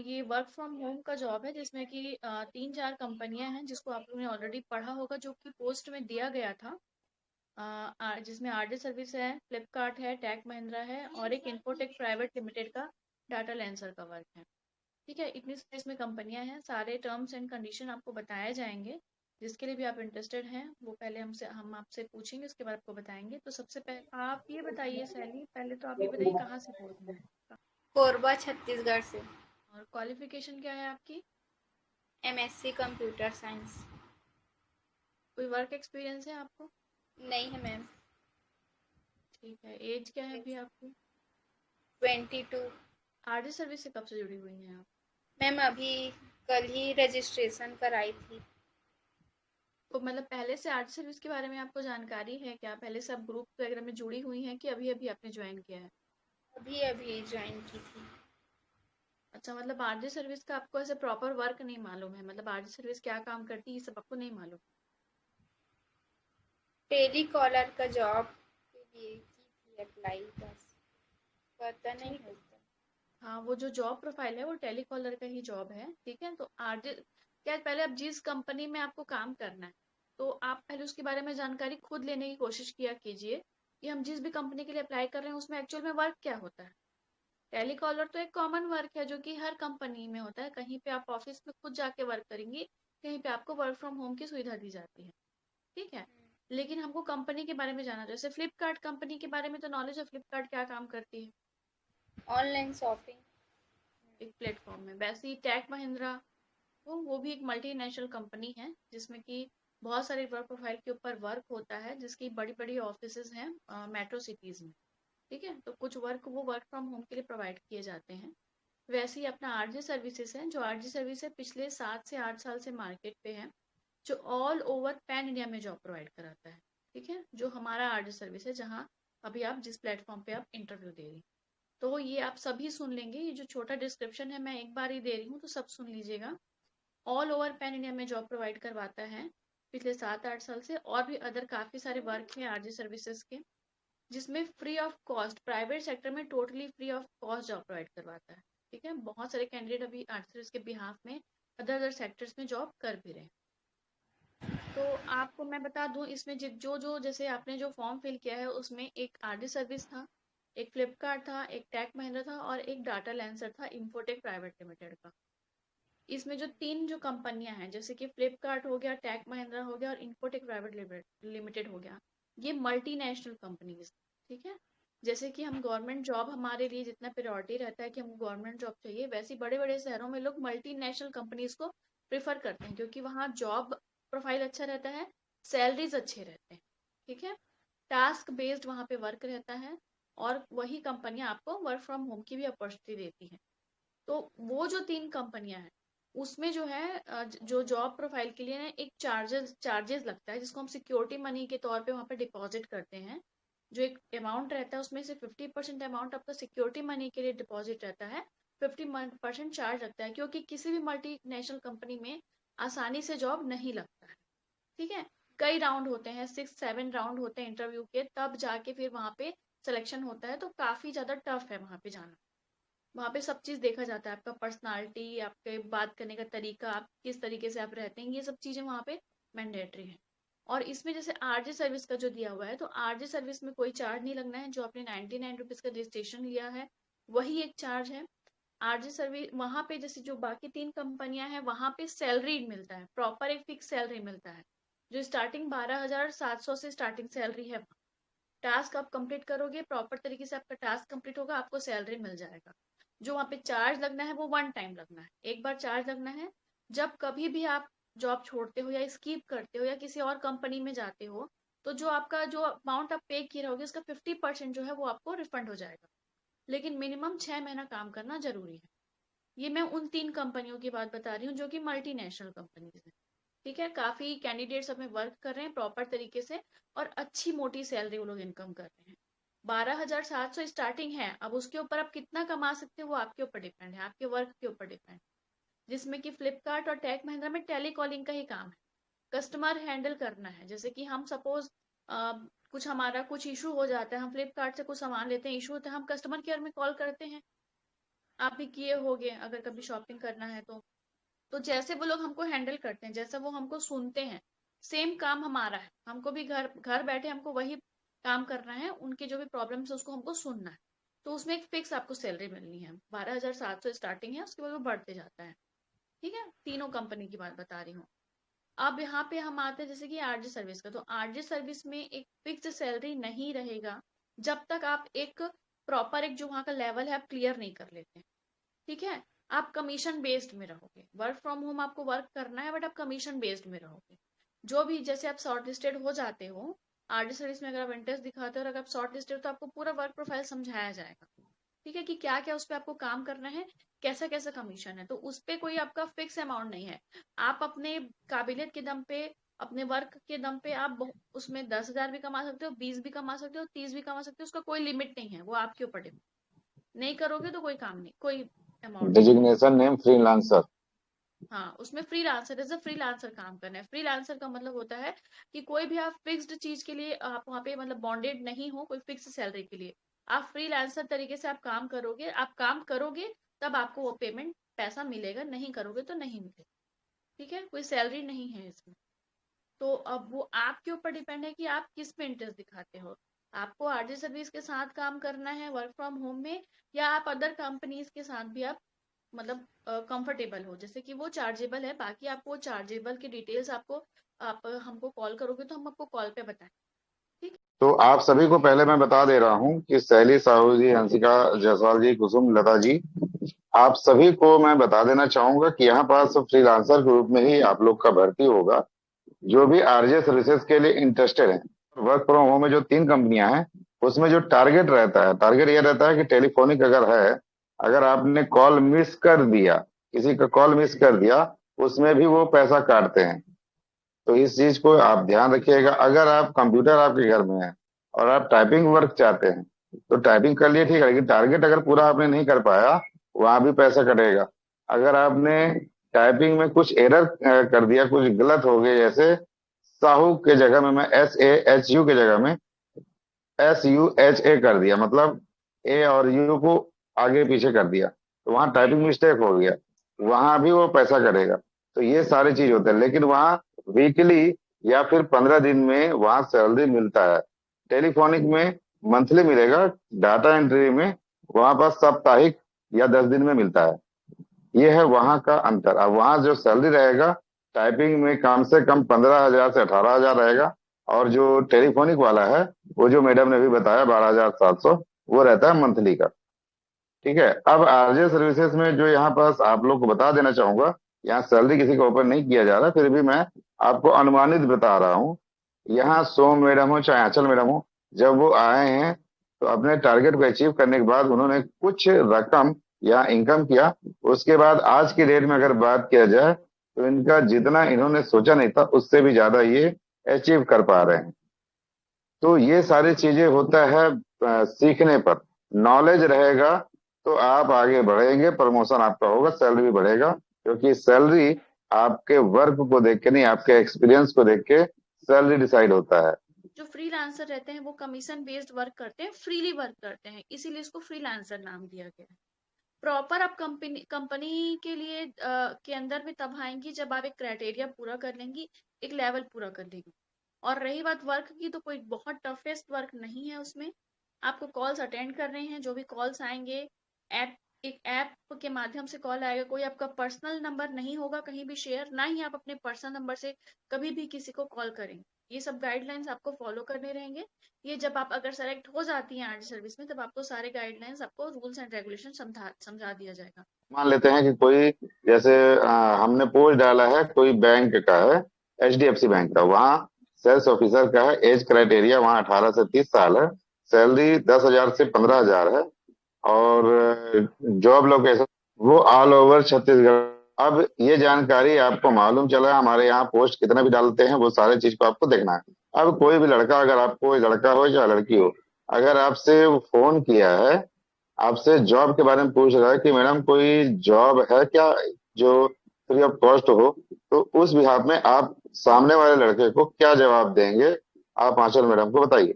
ये work from home का job है जिसमें कि 3-4 कंपनियां हैं जिसको आप लोगों ने ऑलरेडी पढ़ा होगा, जो कि पोस्ट में दिया गया था। जिसमें आरडी सर्विस है, फ्लिपकार्ट है, टेक महिंद्रा है और एक इन्फोटेक प्राइवेट लिमिटेड का डाटा लेंसर का वर्क है। ठीक है, इतनी सारी इसमें कंपनियां हैं। सारे टर्म्स एंड कंडीशन आपको बताए जाएंगे। जिसके लिए भी आप इंटरेस्टेड हैं वो पहले हम आपसे पूछेंगे, उसके बाद आपको बताएंगे। तो सबसे पहले आप ये बताइए सैली, पहले तो आप ये बताइए कहाँ से बोल रहे हैं कोरबा छत्तीसगढ़ से। और क्वालिफिकेशन क्या है आपकी? MSc computer science. कोई वर्क एक्सपीरियंस है आपको? नहीं है मैम। ठीक है, एज क्या है अभी आपकी? 22। आरडी सर्विस से कब से जुड़ी हुई हैं आप? मैम अभी कल ही रजिस्ट्रेशन कराई थी। तो मतलब पहले से आरडी सर्विस के बारे में आपको जानकारी है क्या? पहले से आप ग्रुप वगैरह में जुड़ी हुई हैं कि अभी अभी आपने ज्वाइन किया है? अभी अभी ज्वाइन की थी। अच्छा, मतलब आरडी सर्विस का आपको ऐसे प्रॉपर वर्क नहीं मालूम है, मतलब आरडी सर्विस क्या काम करती है ये सब आपको नहीं मालूम? टेली कॉलर का जॉब के लिए की थी अप्लाई, बस पता नहीं ठीक है। होता। हाँ, वो जो जॉब प्रोफाइल है वो टेलीकॉलर का ही जॉब है। ठीक है, तो आरजे क्या है, पहले आप जिस कंपनी में आपको काम करना है तो आप पहले उसके बारे में जानकारी खुद लेने की कोशिश किया कीजिए कि हम जिस भी कंपनी के लिए अप्लाई कर रहे हैं उसमें एक्चुअल में वर्क क्या होता है। टेलीकॉलर तो एक कॉमन वर्क है जो कि हर कंपनी में होता है। कहीं पे आप ऑफिस में खुद जाके वर्क करेंगे, कहीं पे आपको वर्क फ्रॉम होम की सुविधा दी जाती है। ठीक है, लेकिन हमको कंपनी के बारे में जाना, जैसे फ्लिपकार्ट कंपनी के बारे में तो नॉलेज है, फ्लिपकार्ट क्या काम करती है ऑनलाइन शॉपिंग। एक प्लेटफॉर्म में। वैसे ही टैग महिंद्रा, तो वो भी एक मल्टीनेशनल कंपनी है जिसमें कि बहुत सारे वर्क प्रोफाइल के ऊपर वर्क होता है, जिसकी बड़ी बड़ी ऑफिसेज हैं मेट्रो सिटीज में। ठीक है, तो कुछ वर्क वो वर्क फ्रॉम होम के लिए प्रोवाइड किए जाते हैं। वैसे ही अपना आरजी सर्विसेज है, जो आरजी सर्विस है पिछले 7 से 8 साल से मार्केट पे है, जो ऑल ओवर पैन इंडिया में जॉब प्रोवाइड कराता है। ठीक है, जो हमारा आरजी सर्विस है, जहाँ अभी आप जिस प्लेटफॉर्म पे आप इंटरव्यू दे रही, तो ये आप सभी सुन लेंगे। ये जो छोटा डिस्क्रिप्शन है मैं एक बार ही दे रही हूँ, तो सब सुन लीजिएगा। ऑल ओवर पैन इंडिया में जॉब प्रोवाइड करवाता है पिछले 7-8 साल से। और भी अदर काफी सारे वर्क हैं आरजी सर्विसेज के, जिसमें free of cost private sector में totally free of cost job provide करवाता है। ठीक है, बहुत सारे कैंडिडेट अभी आरजी सर्विस के बिहाफ में अदर अदर सेक्टर्स में जॉब कर भी रहे हैं। तो आपको मैं बता दूं, इसमें जो जो जैसे आपने जो फॉर्म फिल किया है उसमें एक आरडी सर्विस था, एक फ्लिपकार्ट था, एक टेक महिंद्रा था और एक डाटा लेंसर था इन्फोटेक प्राइवेट लिमिटेड का। इसमें जो तीन जो कंपनियां हैं, जैसे कि फ्लिपकार्ट हो गया, टेक महिंद्रा हो गया और इन्फोटेक प्राइवेट लिमिटेड हो गया, ये मल्टीनेशनल कंपनीज। ठीक है, जैसे कि हम गवर्नमेंट जॉब, हमारे लिए जितना प्रायोरिटी रहता है कि हमको गवर्नमेंट जॉब चाहिए, वैसे बड़े बड़े शहरों में लोग मल्टीनेशनल कंपनीज को प्रेफर करते हैं क्योंकि वहाँ जॉब प्रोफाइल अच्छा रहता है, सैलरीज अच्छे रहते हैं। ठीक है, टास्क बेस्ड वहाँ पे वर्क रहता है और वही कंपनियां आपको वर्क फ्रॉम होम की भी अपॉर्चुनिटी देती हैं। तो वो जो तीन कंपनियां हैं उसमें जो है जो जॉब प्रोफाइल के लिए ना एक चार्जेस लगता है, जिसको हम सिक्योरिटी मनी के तौर पे वहाँ पे डिपॉजिट करते हैं। जो एक अमाउंट रहता है उसमें से 50% अमाउंट आपका सिक्योरिटी मनी के लिए डिपॉजिट रहता है, 50% चार्ज लगता है, क्योंकि किसी भी मल्टीनेशनल कंपनी में आसानी से जॉब नहीं लगता है। ठीक है, कई राउंड होते हैं, 6-7 राउंड होते हैं इंटरव्यू के, तब जाके फिर वहाँ पे सिलेक्शन होता है। तो काफी ज्यादा टफ है वहाँ पे जाना। वहाँ पे सब चीज देखा जाता है, आपका पर्सनालिटी, आपके बात करने का तरीका, आप किस तरीके से आप रहते हैं, ये सब चीजें वहाँ पे मैंडेटरी है। और इसमें जैसे आरजे सर्विस का जो दिया हुआ है, तो आरजे सर्विस में कोई चार्ज नहीं लगना है। जो आपने 99 रुपीज का रजिस्ट्रेशन लिया है वही एक चार्ज है। आरजे सर्विस वहाँ पे जैसे जो बाकी तीन कंपनियां हैं वहाँ पे सैलरी मिलता है, प्रॉपर एक फिक्स सैलरी मिलता है, जो स्टार्टिंग 12,700 से स्टार्टिंग सैलरी है। टास्क आप कंप्लीट करोगे, प्रॉपर तरीके से आपका टास्क कंप्लीट होगा, आपको सैलरी मिल जाएगा। जो वहाँ पे चार्ज लगना है वो वन टाइम लगना है, एक बार चार्ज लगना है। जब कभी भी आप जॉब छोड़ते हो या स्कीप करते हो या किसी और कंपनी में जाते हो, तो जो आपका जो अमाउंट आप पे किए रहोगे उसका 50% जो है वो आपको रिफंड हो जाएगा। लेकिन मिनिमम 6 महीना काम करना जरूरी है। ये मैं उन तीन कंपनियों की बात बता रही हूँ जो कि मल्टीनेशनल कंपनीज है। ठीक है, काफी कैंडिडेट्स अपने वर्क कर रहे हैं प्रॉपर तरीके से और अच्छी मोटी सैलरी वो लोग इनकम कर रहे हैं। 12,700 स्टार्टिंग है, अब उसके ऊपर आप कितना कमा सकते हो वो आपके ऊपर डिपेंड है, आपके वर्क के ऊपर डिपेंड। जिसमें कि फ्लिपकार्ट और टेक महिंद्रा में टेलीकॉलिंग का ही काम है, कस्टमर हैंडल करना है। जैसे कि हम सपोज कुछ हमारा कुछ इशू हो जाता है, हम फ्लिपकार्ट से कुछ सामान लेते हैं, इशू होता है, हम कस्टमर केयर में कॉल करते हैं। आप भी किए होगे अगर कभी शॉपिंग करना है तो जैसे वो लोग हमको हैंडल करते हैं, जैसा वो हमको सुनते हैं, सेम काम हमारा है। हमको भी घर घर बैठे हमको वही काम करना है, उनकी जो भी प्रॉब्लम्स है उसको हमको सुनना है। तो उसमें एक फिक्स आपको सैलरी मिलनी है, 12,700 स्टार्टिंग है, उसके बाद वो बढ़ते जाता है। ठीक है, तीनों कंपनी की बात बता रही हूँ। अब यहाँ पे हम आते हैं जैसे कि आरजे सर्विस का, तो आरजे सर्विस में एक फिक्स सैलरी नहीं रहेगा जब तक आप एक प्रॉपर एक जो वहाँ का लेवल है आप क्लियर नहीं कर लेते। ठीक है, आप कमीशन बेस्ड में रहोगे, वर्क फ्रॉम होम आपको वर्क करना है बट आप कमीशन बेस्ड में रहोगे। जो भी जैसे आप शॉर्ट लिस्टेड हो जाते हो आरडी सर्विस में, अगर आप इंटरेस्ट दिखाते हो और अगर आप शॉर्ट लिस्टेड, तो आपको पूरा वर्क प्रोफाइल समझाया जाएगा। ठीक है, कि क्या क्या उस पर आपको काम करना है, कैसा कैसा कमीशन है। तो उस पे कोई आपका फिक्स अमाउंट नहीं है। आप अपने काबिलियत के दम पे, अपने वर्क के दम पे आप उसमें 10,000 भी कमा सकते हो, 20 भी कमा सकते हो, 30 भी कमा सकते हो, उसका कोई लिमिट नहीं है, वो आपके ऊपर डिपेंड। नहीं करोगे तो कोई काम नहीं, कोई अमाउंट नहीं है। Designation name freelancer. हाँ, उसमें फ्रीलांसर, एज अ फ्रीलांसर काम करना है। फ्रीलांसर का मतलब होता है कि कोई भी आप फिक्स्ड चीज के लिए आप वहाँ पे मतलब बॉन्डेड नहीं हो कोई फिक्स सैलरी के लिए। आप फ्रीलांसर तरीके से आप काम करोगे, तब आपको वो पेमेंट पैसा मिलेगा, नहीं करोगे तो नहीं मिलेगा। ठीक है, कोई सैलरी नहीं है इसमें। तो अब वो आपके ऊपर डिपेंड है कि आप किस पे इंटरेस्ट दिखाते हो। आपको आरजे सर्विस के साथ काम करना है वर्क फ्रॉम होम में, या आप अदर कंपनीज के साथ भी आप मतलब कंफर्टेबल हो, जैसे कि वो चार्जेबल है। बाकी आपको वो चार्जेबल की डिटेल्स आपको आप हमको कॉल करोगे तो हम आपको कॉल पे बताएं। ठीक। तो आप सभी को पहले मैं बता दे रहा हूँ कि शैली साहू जी, हंसिका जायसवाल जी, कुसुम लता जी, आप सभी को मैं बता देना चाहूंगा कि यहाँ पास फ्रीलांसर के रूप में ही आप लोग का भर्ती होगा। जो भी आरजे सर्विसेज के लिए इंटरेस्टेड है, वर्क फ्रॉम होम में जो 3 कंपनियां हैं, उसमें जो टारगेट रहता है, टारगेट ये रहता है कि टेलीफोनिक अगर है, अगर आपने कॉल मिस कर दिया, किसी का कॉल मिस कर दिया, उसमें भी वो पैसा काटते हैं। तो इस चीज को आप ध्यान रखिएगा। अगर आप कंप्यूटर आपके घर में है और आप टाइपिंग वर्क चाहते हैं, तो टाइपिंग कर लिए ठीक है, लेकिन टारगेट अगर पूरा आपने नहीं कर पाया, वहां भी पैसा कटेगा। अगर आपने टाइपिंग में कुछ एरर कर दिया, कुछ गलत हो गया, जैसे साहू के जगह में मैं SAHU के जगह में SUHA कर दिया, मतलब ए और यू को आगे पीछे कर दिया, तो वहां टाइपिंग मिस्टेक हो गया, वहां भी वो पैसा कटेगा। तो ये सारी चीज होते हैं, लेकिन वहाँ वीकली या फिर 15 दिन में वहां सैलरी मिलता है। टेलीफोनिक में मंथली मिलेगा, डाटा एंट्री में वहां पर साप्ताहिक या 10 दिन में मिलता है। ये है वहां का अंतर। अब वहां जो सैलरी रहेगा, टाइपिंग में कम से कम 15,000 से 18,000 रहेगा, और जो टेलीफोनिक वाला है, वो जो मैडम ने भी बताया 12,700, वो रहता है मंथली का। ठीक है। अब आरजे सर्विसेज में जो यहाँ पास आप लोग को बता देना चाहूंगा, यहाँ सैलरी किसी का ऊपर नहीं किया जा रहा, फिर भी मैं आपको अनुमानित बता रहा हूँ। यहाँ सोम मैडम हो चाहे आंचल मैडम हो, जब वो आए हैं तो अपने टारगेट को अचीव करने के बाद उन्होंने कुछ रकम या इनकम किया। उसके बाद आज की डेट में अगर बात किया जाए, तो इनका जितना इन्होंने सोचा नहीं था, उससे भी ज्यादा ये अचीव कर पा रहे हैं। तो ये सारी चीजें होता है सीखने पर। नॉलेज रहेगा तो आप आगे बढ़ेंगे, प्रमोशन आपका होगा, सैलरी भी बढ़ेगा, क्योंकि सैलरी आपके वर्क को देख के नहीं, आपके एक्सपीरियंस को देख के सैलरी डिसाइड होता है। जो फ्रीलांसर रहते हैं वो कमीशन बेस्ड वर्क करते हैं, फ्रीली वर्क करते हैं, इसीलिए इसको फ्रीलांसर नाम दिया गया है। प्रॉपर आप कंपनी कंपनी के लिए के अंदर में तब आएंगी जब आप एक क्राइटेरिया पूरा कर लेंगी, एक लेवल पूरा कर लेंगी। और रही बात वर्क की, तो कोई बहुत टफेस्ट वर्क नहीं है उसमें। आपको कॉल्स अटेंड कर रहे हैं, जो भी कॉल्स आएंगे ऐप, एक ऐप के माध्यम से कॉल आएगा। कोई आपका पर्सनल नंबर नहीं होगा कहीं भी शेयर, ना ही आप अपने पर्सनल नंबर से कभी भी किसी को कॉल करेंगे। ये सब गाइडलाइंस आपको फॉलो करने रहेंगे। ये जब आप अगर सेलेक्ट हो जाती हैं आरटी सर्विस में, तब आपको सारे गाइडलाइंस, आपको रूल्स एंड रेगुलेशन समझा समझा दिया जाएगा। मान लेते हैं कि कोई, जैसे हमने पोस्ट डाला है, कोई बैंक का है, HDFC बैंक का, वहाँ सेल्स ऑफिसर का है, एज क्राइटेरिया वहाँ 18 से 30 साल है, सैलरी 10,000 से 15,000 है, और जॉब लोकेशन वो ऑल ओवर छत्तीसगढ़। अब ये जानकारी आपको मालूम चला, हमारे यहाँ पोस्ट कितना भी डालते हैं, वो सारे चीज को आपको देखना है। अब कोई भी लड़का, अगर आपको लड़का हो या लड़की हो, अगर आपसे फोन किया है, आपसे जॉब के बारे में पूछ रहा है कि मैडम कोई जॉब है क्या जो फ्री ऑफ कॉस्ट हो, तो उस बिहाफ में आप सामने वाले लड़के को क्या जवाब देंगे? आप आंचल मैडम को बताइए।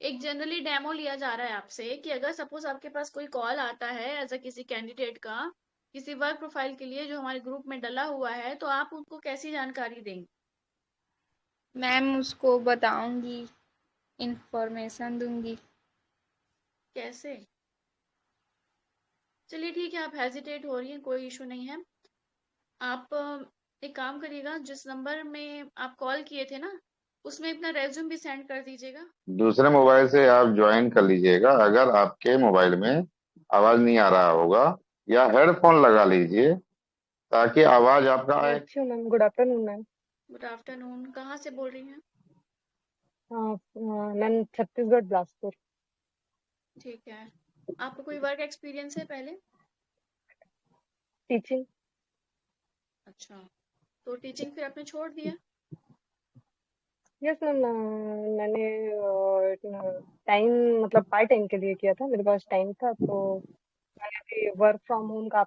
एक जनरली डेमो लिया जा रहा है आपसे कि अगर सपोज आपके पास कोई कॉल आता है एज अ किसी कैंडिडेट का किसी वर्क प्रोफाइल के लिए जो हमारे ग्रुप में डला हुआ है, तो आप उनको कैसी जानकारी देंगे? मैम उसको बताऊंगी, इंफॉर्मेशन दूंगी। कैसे? चलिए ठीक है, आप हेजिटेट हो रही हैं, कोई इशू नहीं है। आप एक काम करिएगा, जिस नंबर में आप कॉल किए थे ना, उसमें अपना रेज्यूम भी सेंड कर दीजिएगा। दूसरे मोबाइल से आप ज्वाइन कर लीजिएगा। अगर आपके मोबाइल में आवाज नहीं आ रहा होगा या हेडफोन लगा लीजिए ताकि आवाज आपका मैं आए। अच्छी हूँ ma'am. Good afternoon ma'am. Good afternoon, कहाँ से बोल रही हैं? मैम छत्तीसगढ़ बिलासपुर। ठीक है। आपको कोई वर्क एक्सपीरियंस है पहले? टीचिंग। अच्छा, तो टीचिंग फिर आपने छोड़ दिया? Yes ma'am. मैंने टाइम मतलब पार्ट टाइम के लिए किया था, मेरे पास टाइम था तो मैंने अभी वर्क फ्रॉम होम का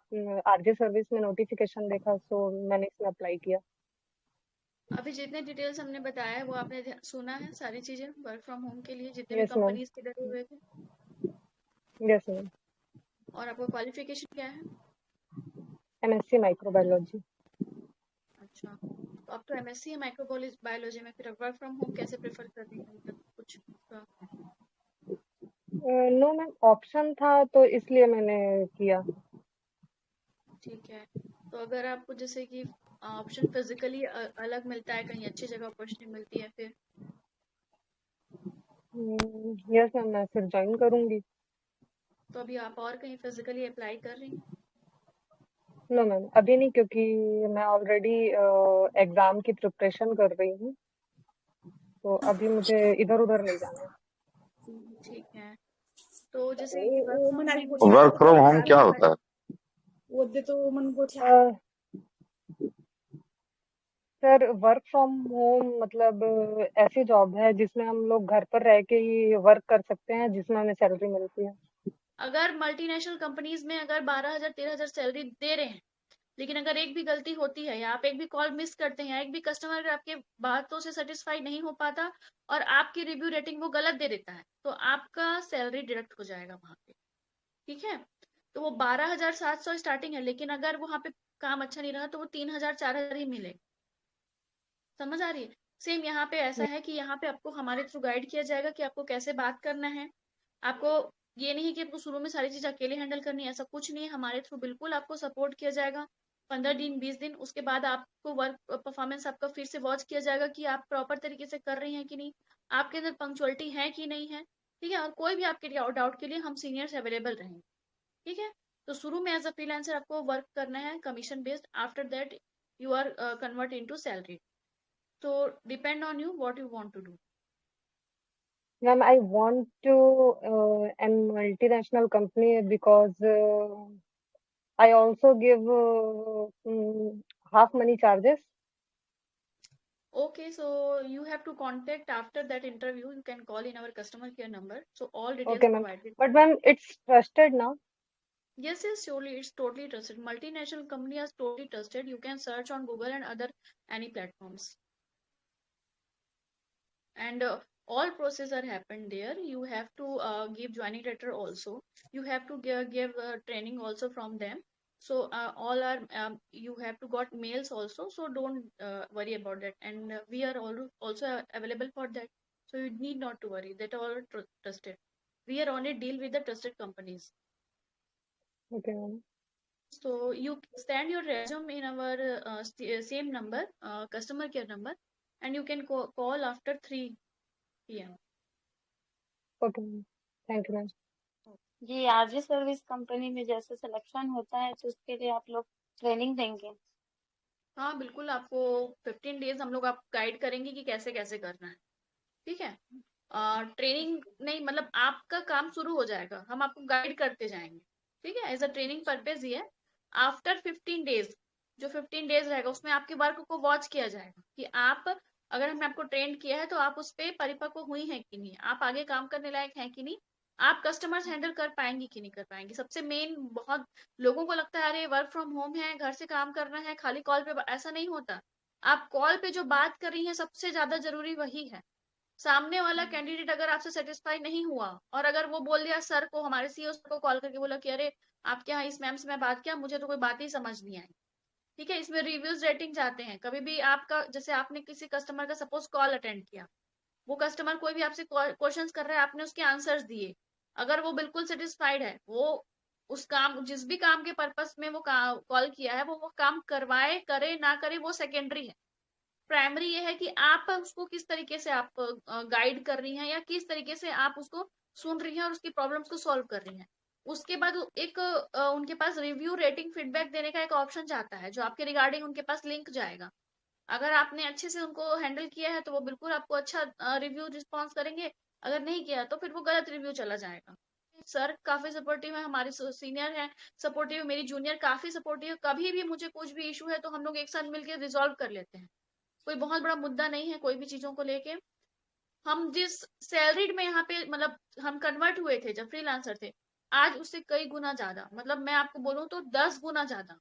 आरजे सर्विस में नोटिफिकेशन देखा, सो मैंने इसमें अप्लाई किया। अभी जितने डिटेल्स हमने बताया है वो आपने सुना है, सारी चीजें वर्क फ्रॉम होम के लिए जितने भी यस मैम। कंपनीज के डरे हुए थे। Yes ma'am. और आपका क्वालिफिकेशन क्या है? MSc microbiology. अच्छा, तो आप तो एमएससी है माइक्रोबायोलॉजी में, फिर वर्क फ्रॉम होम कैसे प्रेफर कर रही हैं? मतलब कुछ उसका? नो मैम, ऑप्शन था तो इसलिए मैंने किया। ठीक है, तो अगर आपको जैसे कि ऑप्शन फिजिकली अलग मिलता है, कहीं अच्छी जगह अपॉर्चुनिटी मिलती है, फिर? यस मैम, मैं फिर ज्वाइन करूंगी। तो अभी आप और कहीं फिजिकली अप्लाई कर रही हैं? नो मैम, अभी नहीं, क्योंकि मैं ऑलरेडी एग्जाम की प्रिपरेशन कर रही हूँ, तो अभी मुझे इधर उधर नहीं जाना है। ठीक है, तो जैसे कि work from home work from home क्या होता है? अ, सर, वर्क फ्रॉम होम मतलब ऐसी जॉब है जिसमें हम लोग घर पर रह के ही वर्क कर सकते हैं, जिसमें हमें सैलरी मिलती है। अगर मल्टीनेशनल कंपनीज में अगर 12,000 13,000 सैलरी दे रहे हैं, लेकिन अगर एक भी गलती होती है या आप एक भी कॉल मिस करते हैं, एक भी कस्टमर अगर आपके बातों से सेटिस्फाई नहीं हो पाता और आपकी रिव्यू रेटिंग वो गलत दे देता है, तो आपका सैलरी डिडक्ट हो जाएगा वहां पे। ठीक है, तो वो 12,700 स्टार्टिंग है, लेकिन अगर वहां पे काम अच्छा नहीं रहा तो वो 3,000 4,000 ही मिले। समझ आ रही है? सेम यहाँ पे ऐसा है कि यहाँ पे आपको हमारे थ्रू गाइड किया जाएगा कि आपको कैसे बात करना है। आपको ये नहीं कि आपको शुरू में सारी चीज अकेले हैंडल करनी है, ऐसा कुछ नहीं है। हमारे थ्रू बिल्कुल आपको सपोर्ट किया जाएगा 15 दिन 20 दिन। उसके बाद आपको वर्क परफॉर्मेंस आपका फिर से वॉच किया जाएगा कि आप प्रॉपर तरीके से कर रही हैं कि नहीं, आपके अंदर पंक्चुअलिटी है कि नहीं है। ठीक है, और कोई भी आपके डाउट के लिए हम सीनियर्स अवेलेबल रहेंगे। ठीक है, तो शुरू में एज अ फ्रीलांसर आपको वर्क करना है commission based, after that you are convert into salary. So depend on you what you want to do. Ma'am, I want to an multinational company because I also give half money charges. Okay, so you have to contact after that interview. You can call in our customer care number. So all details okay ma'am, provided. But ma'am it's trusted ना? Yes, yes, surely it's totally trusted. Multinational company is totally trusted. You can search on Google and other any platforms. And all process are happened there. You have to give joining letter also. You have to give training also from them. So all are you have to got mails also. So don't worry about that. And we are also available for that. So you need not to worry. That all are trusted. We are only deal with the trusted companies. Okay ma'am. So you send your resume in our same number, customer care number, and you can call after 3 p.m. Okay ma'am, thank you ma'am. जी, RJ service company में जैसे selection होता है तो उसके लिए आप लोग ट्रेनिंग देंगे? हाँ बिल्कुल, आपको 15 डेज हम लोग आप गाइड करेंगे कि कैसे कैसे करना है। ठीक है, ट्रेनिंग नहीं, मतलब आपका काम शुरू हो जाएगा, हम आपको गाइड करते जाएंगे। ठीक है, एज अ ट्रेनिंग पर्पज ही है। आफ्टर 15 डेज, जो 15 डेज रहेगा उसमें आपके वर्क को वॉच किया जाएगा कि आप, अगर हमने आपको ट्रेन किया है तो आप उस पर परिपक्व हुई हैं कि नहीं, आप आगे काम करने लायक हैं कि नहीं, आप कस्टमर्स हैंडल कर पाएंगी कि नहीं कर पाएंगी। सबसे मेन, बहुत लोगों को लगता है अरे वर्क फ्रॉम होम है, घर से काम करना है, खाली कॉल पे, ऐसा नहीं होता। आप कॉल पे जो बात कर रही हैं सबसे ज्यादा जरूरी वही है। सामने वाला कैंडिडेट अगर आपसे सेटिस्फाई नहीं हुआ और अगर वो बोल दिया सर को, हमारे सीईओ को कॉल करके बोला कि अरे आपके यहाँ इस मैम से मैं बात किया, मुझे तो कोई बात ही समझ नहीं आई। ठीक है, इसमें रिव्यूज रेटिंग जाते हैं। कभी भी आपका, जैसे आपने किसी कस्टमर का सपोज कॉल अटेंड किया, वो कस्टमर कोई भी आपसे क्वेश्चंस कर रहा है, आपने उसके आंसर्स दिए, अगर वो बिल्कुल सेटिस्फाइड है, वो उस काम, जिस भी काम के पर्पस में वो कॉल किया है, वो काम करवाए, करे ना करे, वो सेकेंडरी है। प्राइमरी ये है कि आप उसको किस तरीके से आप गाइड कर रही हैं, या किस तरीके से आप उसको सुन रही हैं और उसकी प्रॉब्लम्स को सॉल्व कर रही हैं। उसके बाद एक उनके पास रिव्यू रेटिंग फीडबैक देने का एक ऑप्शन जाता है, जो आपके रिगार्डिंग उनके पास लिंक जाएगा। अगर आपने अच्छे से उनको हैंडल किया है तो वो बिल्कुल आपको अच्छा रिव्यू रिस्पॉन्स करेंगे, अगर नहीं किया तो फिर वो गलत रिव्यू चला जाएगा। सर काफी सपोर्टिव है, हमारे सीनियर हैं सपोर्टिव, मेरी जूनियर काफी सपोर्टिव, कभी भी मुझे कुछ भी इशू है तो हम लोग एक साथ मिलकर रिजॉल्व कर लेते हैं। कोई बहुत बड़ा मुद्दा नहीं है कोई भी चीजों को लेके। हम जिस सैलरीड में यहाँ पे, मतलब हम कन्वर्ट हुए थे जब फ्रीलांसर थे, आज उससे कई गुना ज्यादा, मतलब मैं आपको बोलूँ तो 10 गुना ज्यादा।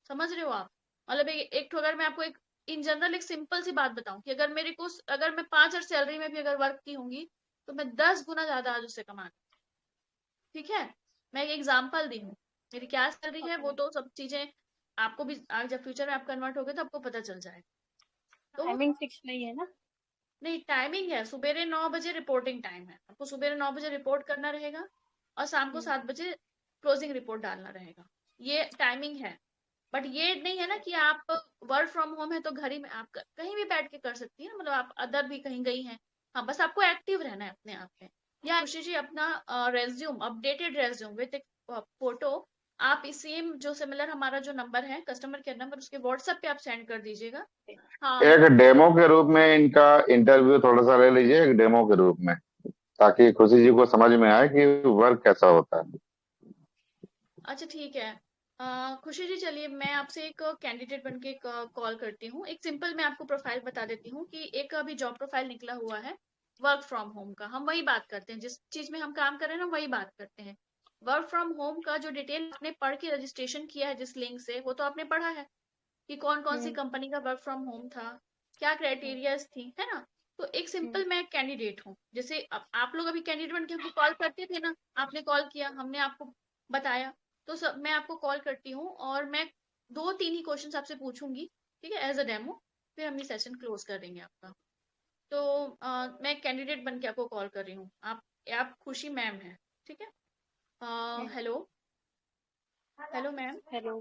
समझ रहे हो आप? मतलब एक तो अगर मैं आपको एक इन जनरल एक सिंपल सी बात बताऊं कि अगर मेरे को, अगर मैं 5 सैलरी में भी अगर वर्क की होंगी, तो मैं 10 गुना ज्यादा आज उससे कमा। ठीक है, मैं एक एग्जाम्पल दी हूँ। मेरी क्या सैलरी है वो तो सब चीजें आपको भी आज जब फ्यूचर में आप कन्वर्ट होगे तो आपको पता चल जाएगा। तो टाइमिंग फिक्स नहीं है ना? नहीं, टाइमिंग है, सुबेरे 9 बजे रिपोर्टिंग टाइम है, आपको सुबेरे 9 बजे रिपोर्ट करना रहेगा और शाम को हम्म, 7 बजे क्लोजिंग रिपोर्ट डालना रहेगा। ये टाइमिंग है। बट ये नहीं है ना कि आप वर्क फ्रॉम होम है तो घर ही में आप कहीं भी बैठ के कर सकती है, मतलब आप अदर भी कहीं गई हैं। हाँ, बस आपको एक्टिव रहना है अपने आप में। या खुशी जी अपना रेज्यूम, अपडेटेड रेज्यूम विद एक फोटो, आप इस सेम जो सिमिलर हमारा जो नंबर है कस्टमर केयर नंबर, उसके व्हाट्सएप पे आप सेंड कर दीजिएगा। हाँ एक हम डेमो के रूप में इनका इंटरव्यू थोड़ा सा ले लीजिए, एक डेमो के रूप में, ताकि खुशी जी को समझ में आए कि वर्क कैसा होता है। अच्छा ठीक है। खुशी जी चलिए मैं आपसे एक कैंडिडेट बन के कॉल करती हूँ। एक सिंपल मैं आपको प्रोफाइल बता देती हूँ कि एक अभी जॉब प्रोफाइल निकला हुआ है वर्क फ्रॉम होम का। हम वही बात करते हैं, जिस चीज में हम काम कर रहे हैं ना वही बात करते हैं। वर्क फ्रॉम होम का जो डिटेल आपने पढ़ के रजिस्ट्रेशन किया है जिस लिंक से, वो तो आपने पढ़ा है कि कौन कौन सी हम्म, कंपनी का वर्क फ्रॉम होम था, क्या हम्म, क्राइटेरियाज थी, है ना? तो एक हम्म, सिंपल मैं कैंडिडेट हूँ, जैसे आप लोग अभी कैंडिडेट बन के हमको कॉल करते थे ना, आपने कॉल किया, हमने आपको बताया, तो सब मैं आपको कॉल करती हूँ और मैं 2-3 ही क्वेश्चंस आपसे पूछूंगी, ठीक है, एज अ डेमो। फिर हम ये सेशन क्लोज कर देंगे आपका। तो मैं कैंडिडेट बन के आपको कॉल कर रही हूँ। आप खुशी मैम है, ठीक है? Hmm. Hello, hello ma'am. Hello.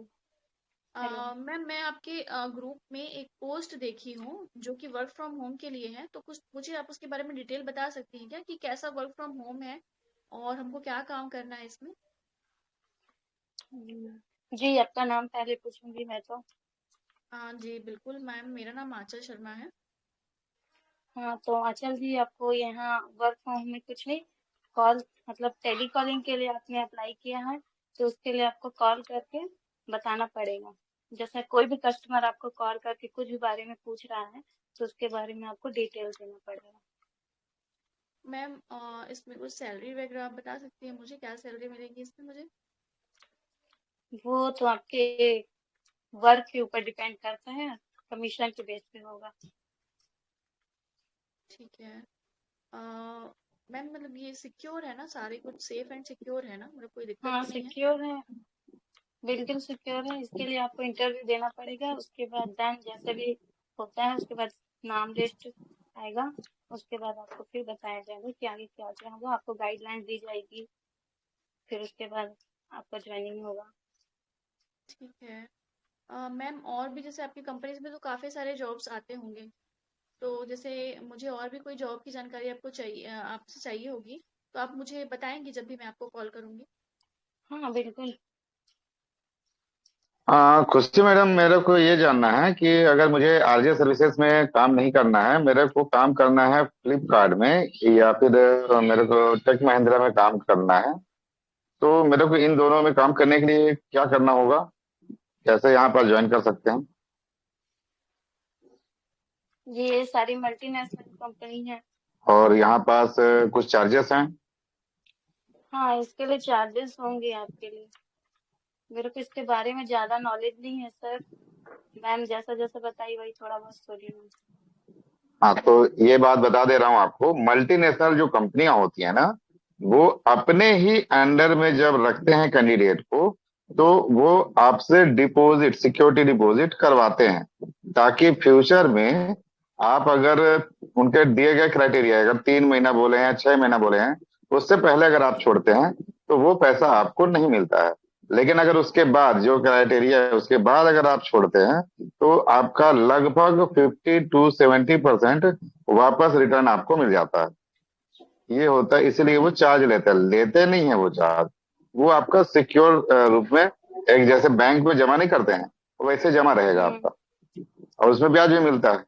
Hello. Ma'am मैं आपके ग्रुप में एक पोस्ट देखी हूँ जो कि वर्क फ्रॉम होम के लिए है, तो कुछ मुझे आप उसके बारे में डिटेल बता सकती हैं क्या कि कैसा वर्क फ्रॉम होम है और हमको क्या काम करना है इसमें? जी, आपका नाम पहले पूछूंगी मैं तो। जी बिल्कुल मैम, मेरा नाम आंचल शर्मा है। हाँ, तो आंचल जी, आपको यहाँ वर्क फ्रॉम होम में कुछ नहीं, कॉल मतलब टेली कॉलिंग के लिए आपने अप्लाई किया है, तो उसके लिए आपको कॉल करके बताना पड़ेगा। जैसे कोई भी कस्टमर आपको कॉल करके कुछ भी बारे में पूछ रहा है, तो उसके बारे में आपको डिटेल देना पड़ेगा। मैम इसमें कुछ सैलरी वगैरह आप बता सकती हैं मुझे, क्या सैलरी मिलेगी इसमें मुझे? वो तो आपके वर्क के ऊपर डिपेंड करता है, कमीशन के बेस पे होगा। ठीक है। अ, मैम मतलब ये सिक्योर है ना, सारे कुछ सेफ एंड सिक्योर है ना, मतलब कोई दिक्कत हाँ, तो नहीं है? सिक्योर है, बिल्कुल सिक्योर है। इसके लिए आपको इंटरव्यू देना पड़ेगा, उसके बाद देन जैसे भी होता है उसके बाद नाम लिस्ट आएगा, उसके बाद आपको फिर बताया जाएगा कि आगे क्या क्या होगा, आपको गाइडलाइंस दी जाएगी, फिर उसके बाद आपका ज्वाइनिंग होगा। ठीक है। मैम और भी जैसे आपकी कंपनीज में तो काफी सारे जॉब्स आते होंगे, तो जैसे मुझे और भी कोई जॉब की जानकारी आपको चाहिए, आपसे चाहिए होगी, तो आप मुझे बताएंगे जब भी मैं आपको कॉल करूंगी। हाँ, बिल्कुल। खुशी मैडम, मेरे को ये जानना है कि अगर मुझे आरजे सर्विसेज में काम नहीं करना है, मेरे को काम करना है फ्लिपकार्ट में, या फिर मेरे को टेक महिंद्रा में काम करना है, तो मेरे को इन दोनों में काम करने के लिए क्या करना होगा? कैसे यहाँ पर ज्वाइन कर सकते हैं? ये सारी मल्टीनेशनल कंपनी है। और यहाँ पास कुछ चार्जेस हैं? हाँ, इसके लिए चार्जेस होंगे आपके लिए। मेरे को इसके बारे में ज्यादा नॉलेज नहीं है सर, मैम जैसा जैसा बताई वही थोड़ा बहुत बोली हूँ। हाँ, तो ये बात बता दे रहा हूँ आपको, मल्टीनेशनल जो कंपनियां होती है ना, वो अपने ही अंडर में जब रखते हैं कैंडिडेट को, तो वो आपसे डिपॉजिट, सिक्योरिटी डिपॉजिट करवाते हैं, ताकि फ्यूचर में आप अगर उनके दिए गए क्राइटेरिया, अगर 3 महीना बोले हैं, 6 महीना बोले हैं, उससे पहले अगर आप छोड़ते हैं तो वो पैसा आपको नहीं मिलता है। लेकिन अगर उसके बाद जो क्राइटेरिया है उसके बाद अगर आप छोड़ते हैं, तो आपका लगभग 50 to 70% वापस रिटर्न आपको मिल जाता है। ये होता है, इसीलिए वो चार्ज लेते हैं, लेते नहीं है वो चार्ज। वो आपका सिक्योर रूप में, एक जैसे बैंक में जमा नहीं करते हैं, वैसे जमा रहेगा हम्म। आपका, और उसमें ब्याज भी मिलता है।